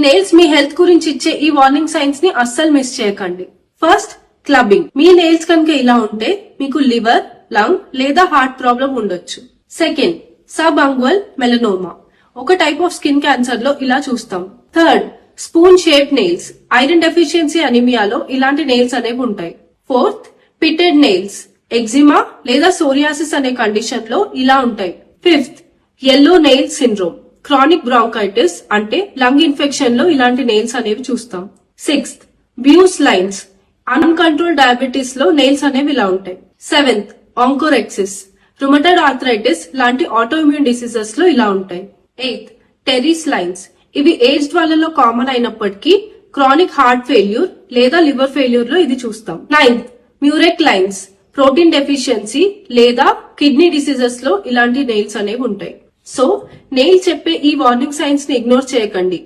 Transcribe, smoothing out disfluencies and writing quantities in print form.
Nails మీ health గురించి ఇచ్చే ఈ వార్నింగ్ సైన్స్ ని అస్సలు మిస్ చేయకండి. First, clubbing. మీ నెయిల్స్ కనుక ఇలా ఉంటే మీకు లివర్, లంగ్ లేదా హార్ట్ ప్రాబ్లం ఉండొచ్చు. Second, sub ungual melanoma. ఒక టైప్ ఆఫ్ స్కిన్ క్యాన్సర్ లో ఇలా చూస్తాం. Third, spoon shape nails. Iron deficiency అనీమియాలో ఇలాంటి నెయిల్స్ అనేవి ఉంటాయి. Fourth, pitted nails. ఎగ్జిమా లేదా సోరియాసిస్ అనే కండిషన్ లో ఇలా ఉంటాయి. Fifth, yellow nail syndrome. Chronic bronchitis అంటే లంగ్ ఇన్ఫెక్షన్ లో ఇలాంటి నెయిల్స్ అనేవి చూస్తాం. Sixth, Beau's lines. Uncontrol diabetes లో నెయిల్స్ అనేవి ఇలా ఉంటాయి. సెవెంత్, ఆంకోరెక్సిస్. రుమటైడ్ ఆర్థరైటిస్ లాంటి ఆటోఇమ్యూన్ డిసీజెస్ లో ఇలా ఉంటాయి. Eighth, Terry's lines. ఇవి ఏజ్డ్ వాళ్ళలో కామన్ అయినప్పటికీ క్రానిక్ హార్ట్ ఫెయిల్యూర్ లేదా లివర్ ఫెయిల్యూర్ లో ఇది చూస్తాం. Ninth, Muehrcke's lines. Protein deficiency లేదా కిడ్నీ డిసీజెస్ లో ఇలాంటి నెయిల్స్ అనేవి ఉంటాయి. సో నెయిల్ చెప్పే ఈ వార్నింగ్ సైన్స్ ని ఇగ్నోర్ చేయకండి.